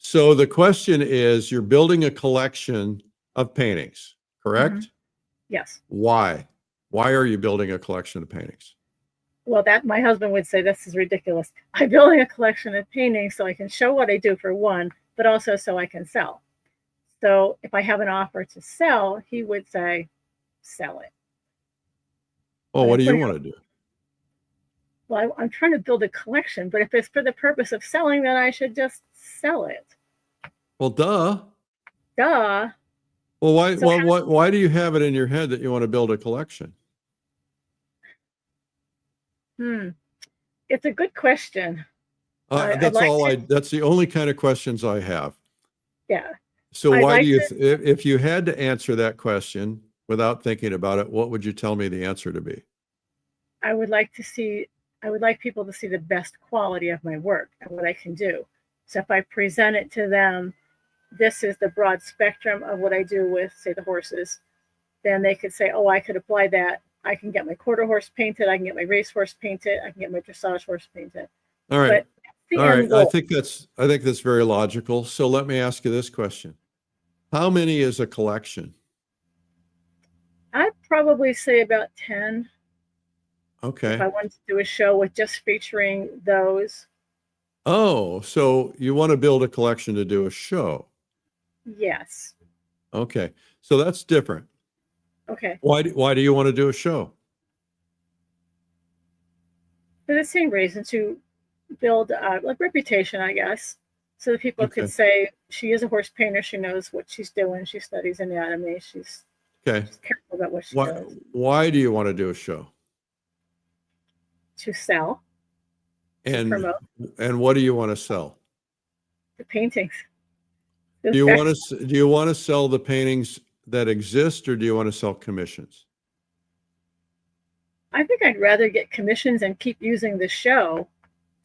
So the question is, you're building a collection of paintings, correct? Mhm. Yes. Why? Why are you building a collection of paintings? Well, that my husband would say this is ridiculous. I'm building a collection of paintings so I can show what I do for one, but also so I can sell. So if I have an offer to sell, he would say, sell it. Well, But what do if you we're- want to do? Well, I'm trying to build a collection, but if it's for the purpose of selling, then I should just sell it. Well, duh. Duh. Well, why, So why do you have it in your head that you want to build a collection? It's a good question. I'd like that's the only kind of questions I have. Yeah. So I'd why like do you, if you had to answer that question without thinking about it, what would you tell me the answer to be? I would like people to see the best quality of my work and what I can do. So if I present it to them, this is the broad spectrum of what I do with, say, the horses, then they could say, oh, I could apply that. I can get my quarter horse painted. I can get my race horse painted. I can get my dressage horse painted. All right. But the All right. end goal. I think that's very logical. So let me ask you this question. How many is a collection? I'd probably say about 10. Okay. If I wanted to do a show with just featuring those. Oh, so you want to build a collection to do a show? Yes. Okay. So that's different. Okay. Why do you want to do a show? For the same reason, to build like reputation, I guess, so that people Okay. could say she is a horse painter. She knows what she's doing. She studies anatomy. She's Okay. careful about what she Why, does. why do you want to do a show? To sell, to And promote what do you want to sell? the paintings. Do you want to sell the paintings that exist, or do you want to sell commissions? I think I'd rather get commissions and keep using the show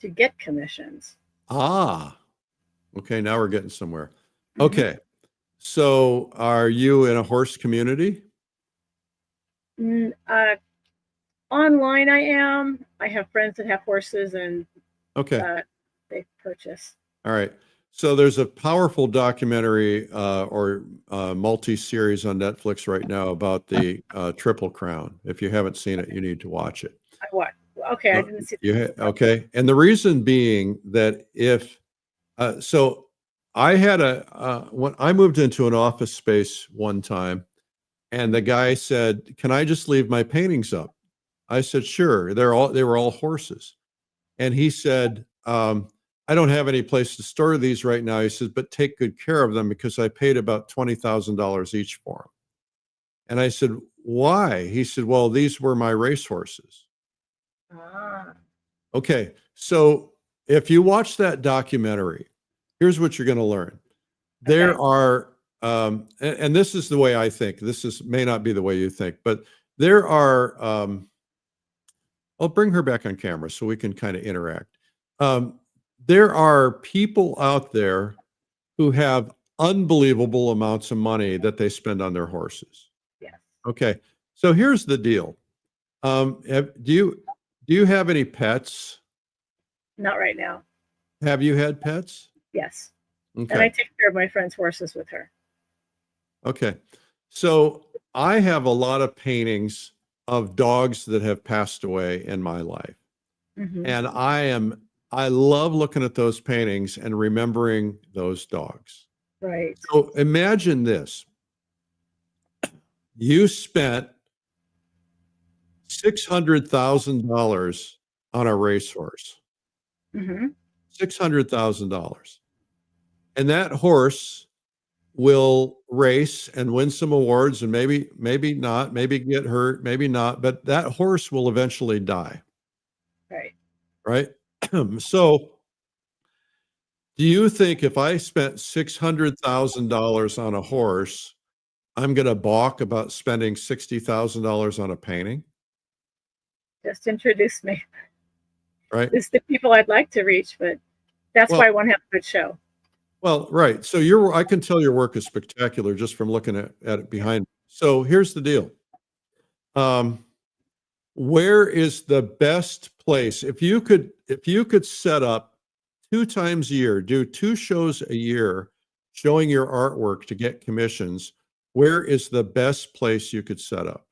to get commissions. Ah, okay. Now we're getting somewhere. Mhm. Okay. So are you in a horse community? Online, I am. I have friends that have horses, and Okay. they purchase. All right. So there's a powerful documentary or multi-series on Netflix right now about the Triple Crown. If you haven't seen it, you need to watch it. Okay, I didn't see. Okay. And the reason being that so I had when I moved into an office space one time, and the guy said, "Can I just leave my paintings up?" I said, "Sure." They were all horses. And he said, I don't have any place to store these right now. He says, but take good care of them because I paid about $20,000 each for them. And I said, why? He said, well, these were my racehorses. Ah, Okay. So if you watch that documentary, here's what you're going to learn. There Okay. are, and this is the way I think, may not be the way you think, but there are, I'll bring her back on camera so we can kind of interact. There are people out there who have unbelievable amounts of money that they spend on their horses. yes. Okay. So here's the deal. Do you have any pets? Not right now. Have you had pets? Yes. Okay. And I take care of my friend's horses with her. Okay. So I have a lot of paintings of dogs that have passed away in my life. Mhm. And I love looking at those paintings and remembering those dogs. Right. So imagine this. You spent $600,000 on a racehorse. Mm-hmm. $600,000. And that horse will race and win some awards, and maybe not, maybe get hurt, maybe not, but that horse will eventually die. Right. Right? So do you think if I spent $600,000 on a horse, I'm going to balk about spending $60,000 on a painting? Just introduce me. Right? It's the people I'd like to reach, but that's why I want to have a good show. Well, right. So I can tell your work is spectacular just from looking at it behind me. So here's the deal. Where is the best place? If you could set up 2 times a year, do 2 shows a year showing your artwork to get commissions, where is the best place you could set up?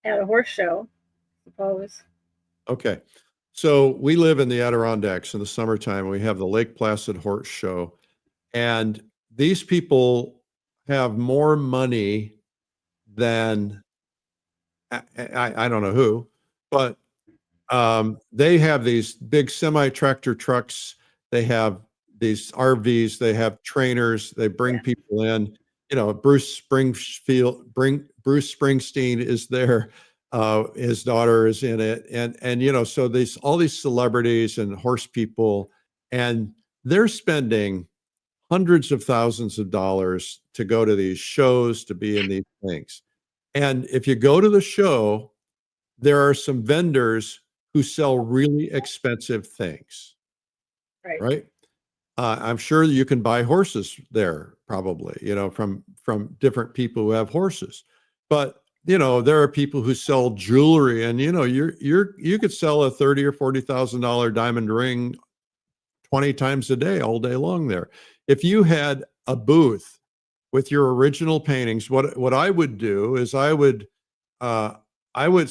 At a horse show, suppose. Okay. So we live in the Adirondacks in the summertime. We have the Lake Placid Horse Show. And these people have more money than I don't know who, but they have these big semi-tractor trucks. They have these RVs. They have trainers. They bring people in. You know, Bruce Springsteen is there. His daughter is in it, and you know, so all these celebrities and horse people, and they're spending hundreds of thousands of dollars to go to these shows, to be in these things. And if you go to the show, there are some vendors who sell really expensive things, right? I'm sure you can buy horses there, probably, you know, from different people who have horses. But you know, there are people who sell jewelry, and you know, you could sell a $30,000 or $40,000 diamond ring 20 times a day, all day long there. If you had a booth with your original paintings, what I would do is I would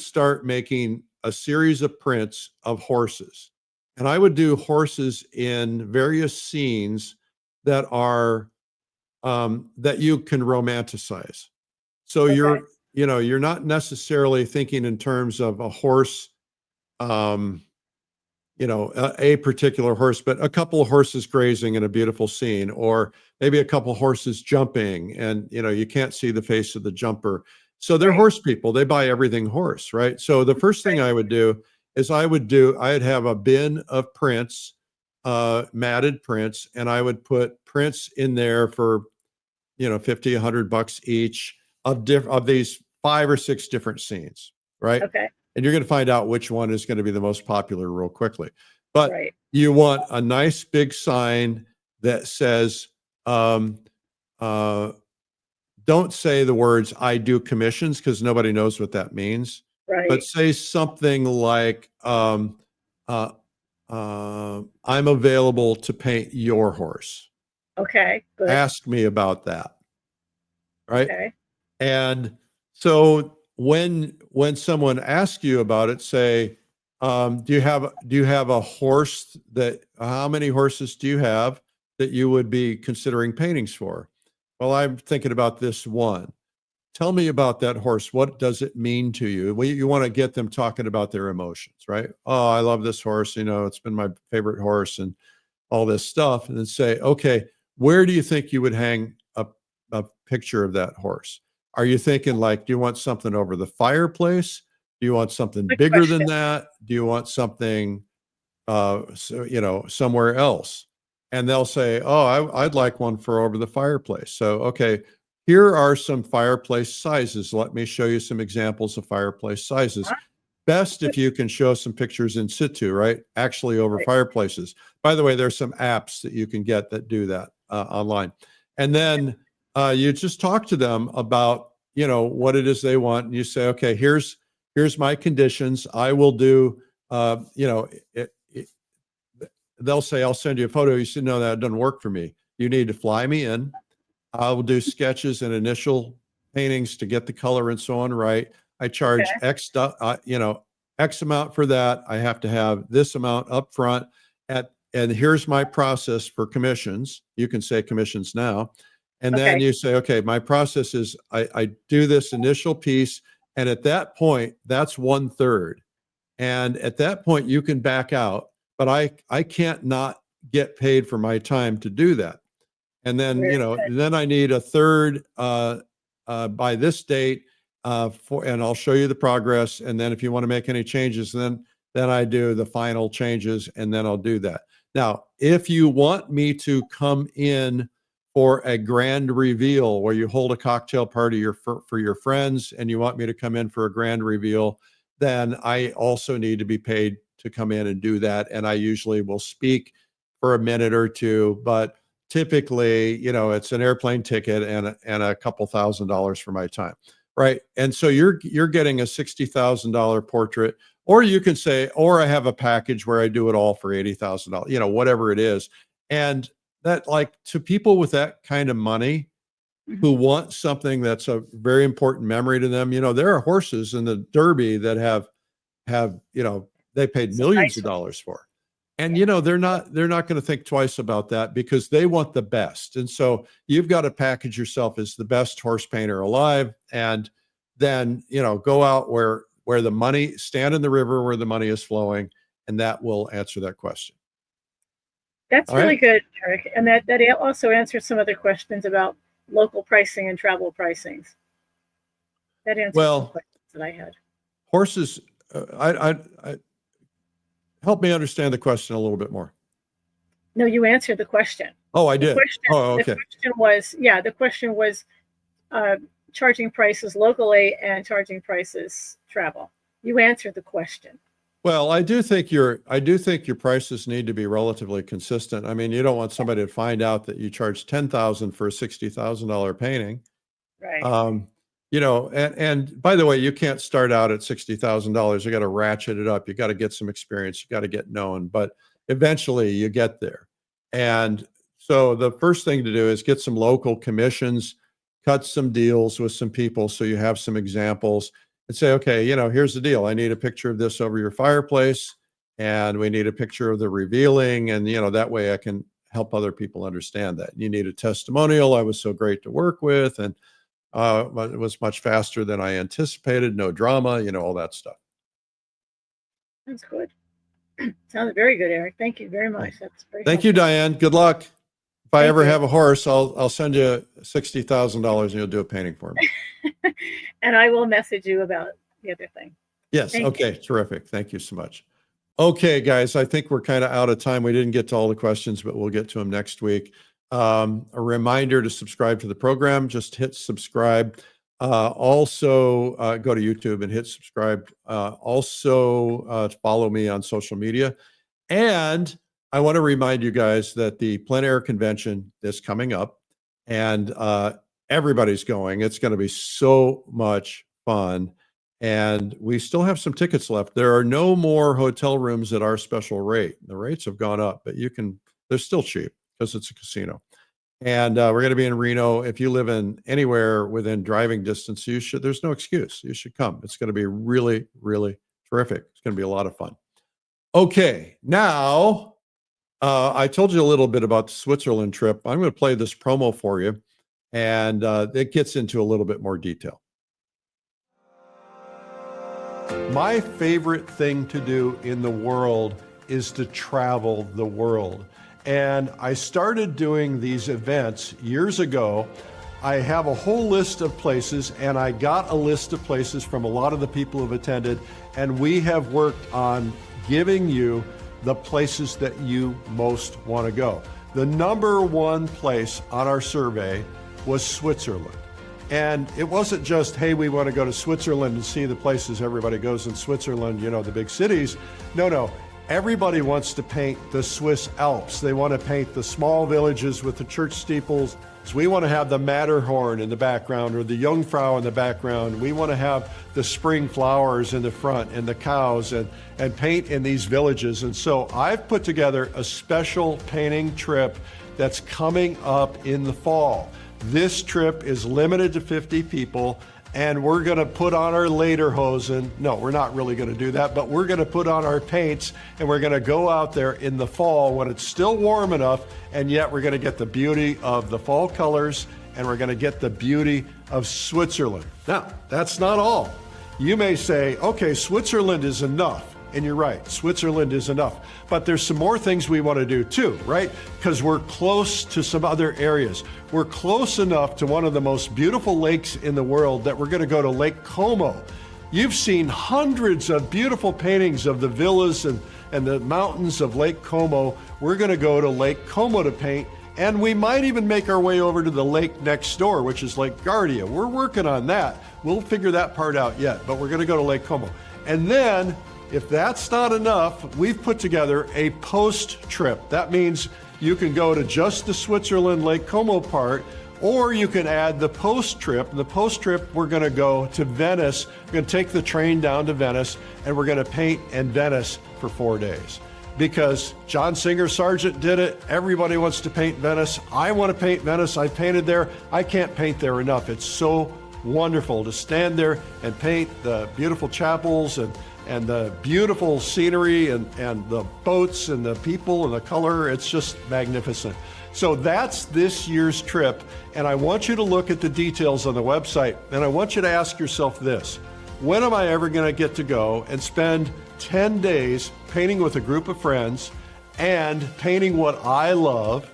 start making a series of prints of horses, and I would do horses in various scenes that are that you can romanticize. So you're not necessarily thinking in terms of a horse, you know, a particular horse, but a couple of horses grazing in a beautiful scene, or maybe a couple of horses jumping, and you know, you can't see the face of the jumper. So they're horse people. They buy everything horse, right? So the first thing I would do is I'd have a bin of prints, matted prints, and I would put prints in there for, you know, $50, $100 each of these 5 or 6 different scenes, right? Okay. And you're going to find out which one is going to be the most popular real quickly. But you want a nice big sign that says, don't say the words "I do commissions," because nobody knows what that means. But say something like, I'm available to paint your horse. Okay, good. Ask me about that. Right? Okay. And so when someone asks you about it, say, do you have a horse how many horses do you have that you would be considering paintings for? Well, I'm thinking about this one. Tell me about that horse. What does it mean to you? You want to get them talking about their emotions, right? Oh, I love this horse. You know, it's been my favorite horse and all this stuff. And then say, okay, where do you think you would hang a picture of that horse? Are you thinking like, do you want something over the fireplace? Do you want something bigger than that? Do you want something, you know, somewhere else? And they'll say, oh, I'd like one for over the fireplace. So, okay, here are some fireplace sizes. Let me show you some examples of fireplace sizes. Best if you can show some pictures in situ, right? Actually over fireplaces. By the way, there's some apps that you can get that do that online. And then you just talk to them about, you know, what it is they want. And you say, okay, here's my conditions. I will do, you know, they'll say, I'll send you a photo. You say, no, that doesn't work for me. You need to fly me in. I will do sketches and initial paintings to get the color and so on right. I charge X amount for that. I have to have this amount up front. And here's my process for commissions. You can say commissions now. And then you say, okay, my process is I do this initial piece. And at that point, that's 1/3. And at that point, you can back out. But I can't not get paid for my time to do that. And then, you know, then I need 1/3 by this date and I'll show you the progress. And then if you want to make any changes, then I do the final changes and then I'll do that. Now, if you want me to come in for a grand reveal where you hold a cocktail party for your friends and you want me to come in for a grand reveal, then I also need to be paid to come in and do that. And I usually will speak for a minute or two, but typically, you know, it's an airplane ticket and a couple $1,000s for my time, right? And so you're getting a $60,000 portrait Or you can say, or I have a package where I do it all for $80,000, you know, whatever it is. And that, like, to people with that kind of money who want something that's a very important memory to them, you know, there are horses in the Derby that have, you know, they paid millions of dollars for. And, you know, they're not going to think twice about that because they want the best. And so you've got to package yourself as the best horse painter alive. And then, you know, go out where the money, stand in the river where the money is flowing. And that will answer that question. That's All really right. good, Eric. And that also answers some other questions about local pricing and travel pricings. That answers some questions that I had. Horses, I help me understand the question a little bit more. No, you answered the question. Oh, I did. Oh, okay. The question was charging prices locally and charging prices travel. You answered the question. Well, I do think your prices need to be relatively consistent. I mean, you don't want somebody to find out that you charge $10,000 for a $60,000 painting. Right. You know, and by the way, you can't start out at $60,000. You got to ratchet it up. You got to get some experience. You got to get known, but eventually you get there. And so the first thing to do is get some local commissions, cut some deals with some people so you have some examples. And say, okay, you know, here's the deal. I need a picture of this over your fireplace, and we need a picture of the revealing. And, you know, that way I can help other people understand that. You need a testimonial. I was so great to work with, and it was much faster than I anticipated. No drama, you know, all that stuff. That's good. Sounds very good, Eric. Thank you very much. That's very Thank you, Diane. Good luck. If I ever have a horse, I'll send you $60,000 and you'll do a painting for me. And I will message you about the other thing. Yes. Okay. Terrific. Thank you so much. Okay, guys, I think we're kind of out of time. We didn't get to all the questions, but we'll get to them next week. A reminder to subscribe to the program. Just hit subscribe. Also, go to YouTube and hit subscribe. Also, follow me on social media. And I want to remind you guys that the Plein Air Convention is coming up, and everybody's going. It's going to be so much fun. And we still have some tickets left. There are no more hotel rooms at our special rate. The rates have gone up, but they're still cheap because it's a casino. And we're going to be in Reno. If you live in anywhere within driving distance, there's no excuse. You should come. It's going to be really, really terrific. It's going to be a lot of fun. Okay. Now, I told you a little bit about the Switzerland trip. I'm going to play this promo for you, and it gets into a little bit more detail. My favorite thing to do in the world is to travel the world. And I started doing these events years ago. I have a whole list of places, and I got a list of places from a lot of the people who've attended, and we have worked on giving you the places that you most want to go. The number one place on our survey was Switzerland. And it wasn't just, hey, we want to go to Switzerland and see the places everybody goes in Switzerland, you know, the big cities. No. Everybody wants to paint the Swiss Alps. They want to paint the small villages with the church steeples. So we want to have the Matterhorn in the background or the Jungfrau in the background. We want to have the spring flowers in the front and the cows and paint in these villages. And so I've put together a special painting trip that's coming up in the fall. This trip is limited to 50 people, and we're going to put on our lederhosen. No, we're not really going to do that, but we're going to put on our paints, and we're going to go out there in the fall when it's still warm enough, and yet we're going to get the beauty of the fall colors, and we're going to get the beauty of Switzerland. Now, that's not all. You may say, okay, Switzerland is enough. And you're right, Switzerland is enough. But there's some more things we want to do too, right? Because we're close to some other areas. We're close enough to one of the most beautiful lakes in the world that we're going to go to Lake Como. You've seen hundreds of beautiful paintings of the villas and the mountains of Lake Como. We're going to go to Lake Como to paint, and we might even make our way over to the lake next door, which is Lake Gardia. We're working on that. We'll figure that part out yet, but we're going to go to Lake Como. And then, if that's not enough, we've put together a post trip. That means you can go to just the Switzerland Lake Como part, Or you can add the post trip. The post trip, we're going to go to Venice. We're going to take the train down to Venice, and we're going to paint in Venice for 4 days. Because John Singer Sargent did it. Everybody wants to paint Venice. I want to paint Venice. I painted there. I can't paint there enough. It's so wonderful to stand there and paint the beautiful chapels and the beautiful scenery and the boats and the people and the color. It's just magnificent. So that's this year's trip. And I want you to look at the details on the website. And I want you to ask yourself this: when am I ever going to get to go and spend 10 days painting with a group of friends and painting what I love?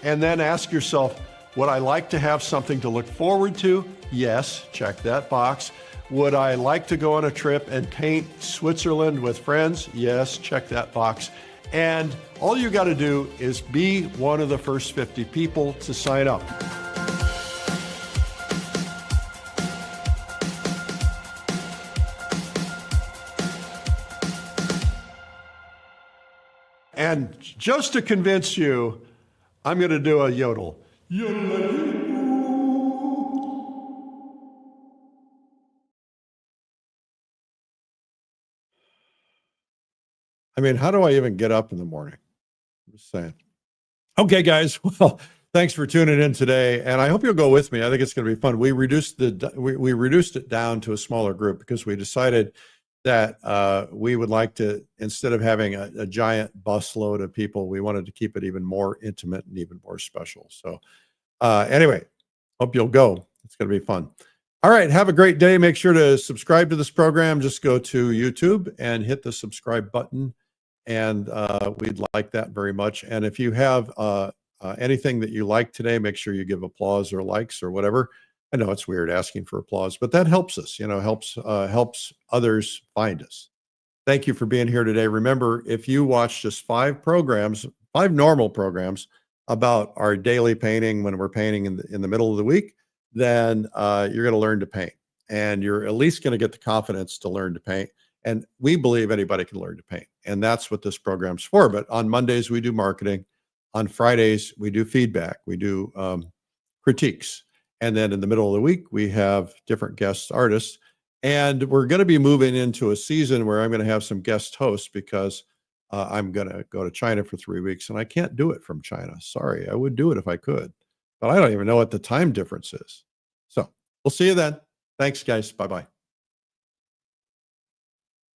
And then ask yourself, would I like to have something to look forward to? Yes, check that box. Would I like to go on a trip and paint Switzerland with friends? Yes, check that box. And all you got to do is be one of the first 50 people to sign up. And just to convince you, I'm going to do a yodel. I mean, how do I even get up in the morning? I'm just saying. Okay, guys. Well, thanks for tuning in today, and I hope you'll go with me. I think it's going to be fun. We reduced it down to a smaller group because we decided that we would like to, instead of having a giant busload of people, we wanted to keep it even more intimate and even more special. So anyway, hope you'll go. It's going to be fun. All right. Have a great day. Make sure to subscribe to this program. Just go to YouTube and hit the subscribe button. And we'd like that very much. And if you have anything that you like today, make sure you give applause or likes or whatever. I know it's weird asking for applause, but that helps us, helps others find us. Thank you for being here today. Remember, if you watch just 5 normal programs about our daily painting when we're painting in the middle of the week, then you're going to learn to paint, and you're at least going to get the confidence to learn to paint. And we believe anybody can learn to paint, and that's what this program's for. But on Mondays, we do marketing. On Fridays, we do feedback. We do critiques. And then in the middle of the week, we have different guest artists. And we're going to be moving into a season where I'm going to have some guest hosts because I'm going to go to China for 3 weeks, and I can't do it from China. Sorry, I would do it if I could, but I don't even know what the time difference is. So we'll see you then. Thanks, guys. Bye-bye.